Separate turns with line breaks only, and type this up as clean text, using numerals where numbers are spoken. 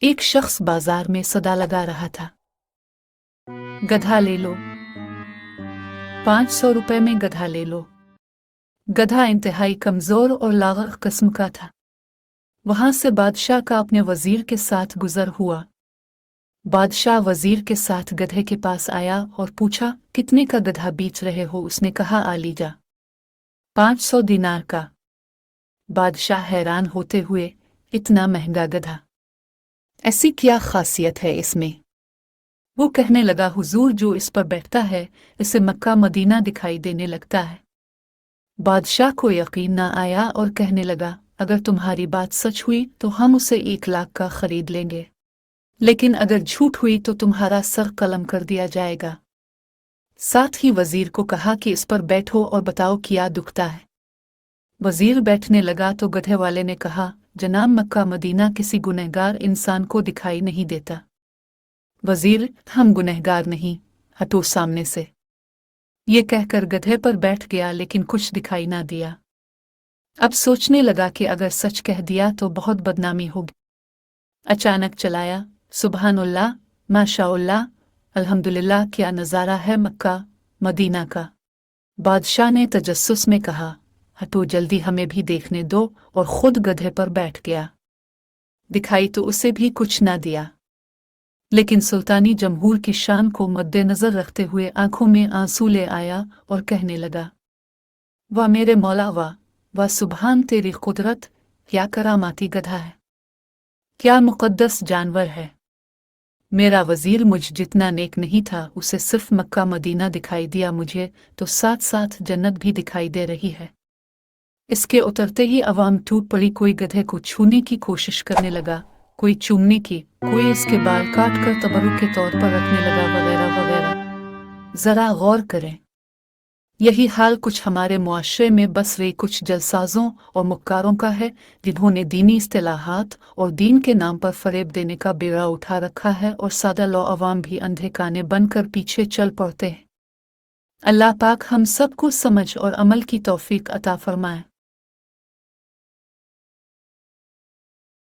एक शख्स बाजार में सौदा लगा रहा था। गधा ले लो, 500 रुपए में गधा ले लो। गधा इंतहाई कमजोर और लाग़र किस्म का था। वहां से बादशाह का अपने वजीर के साथ गुजर हुआ। बादशाह वजीर के साथ गधे के पास आया और पूछा, कितने का गधा बेच रहे हो? उसने कहा, आ लीजा, 500 दिनार का। बादशाह हैरान होते हुए, इतना महंगा गधा, ऐसी क्या खासियत है इसमें? वो कहने लगा, हुजूर, जो इस पर बैठता है इसे मक्का मदीना दिखाई देने लगता है। बादशाह को यकीन न आया और कहने लगा, अगर तुम्हारी बात सच हुई तो हम उसे 1 लाख का खरीद लेंगे, लेकिन अगर झूठ हुई तो तुम्हारा सर कलम कर दिया जाएगा। साथ ही वजीर को कहा कि इस पर बैठो और बताओ क्या दुखता है। वजीर बैठने लगा तो गधे वाले ने कहा, जनाब, मक्का मदीना किसी गुनहगार इंसान को दिखाई नहीं देता। वजीर, हम गुनहगार नहीं, हटो सामने से। ये कहकर गधे पर बैठ गया, लेकिन कुछ दिखाई ना दिया। अब सोचने लगा कि अगर सच कह दिया तो बहुत बदनामी होगी। अचानक चलाया, सुबहानल्लाह, माशाअल्लाह, अल्हम्दुलिल्लाह, क्या नज़ारा है मक्का मदीना का। बादशाह ने तजस्सुस में कहा, हटो जल्दी, हमें भी देखने दो, और खुद गधे पर बैठ गया। दिखाई तो उसे भी कुछ ना दिया, लेकिन सुल्तानी जमहूर की शान को मद्देनजर रखते हुए आंखों में आंसू ले आया और कहने लगा, वाह मेरे मौला, वाह वाह, सुबहान तेरी कुदरत, क्या करामाती गधा है, क्या मुक़द्दस जानवर है। मेरा वजीर मुझ जितना नेक नहीं था, उसे सिर्फ मक्का मदीना दिखाई दिया, मुझे तो साथ साथ जन्नत भी दिखाई दे रही है। इसके उतरते ही अवाम टूट पड़ी। कोई गधे को छूने की कोशिश करने लगा, कोई चूमने की, कोई इसके बाल काट कर तबरुक के तौर पर रखने लगा, वगैरह वगैरह। जरा गौर करें, यही हाल कुछ हमारे मुआशरे में बस वे कुछ जलसाजों और मुक्कारों का है, जिन्होंने दीनी इस्तिलाहात और दीन के नाम पर फरेब देने का बेड़ा उठा रखा है, और सादा लो अवाम भी अंधे काने बनकर पीछे चल पड़ते हैं। अल्लाह पाक हम सबको समझ और अमल की तौफीक अता फरमाए।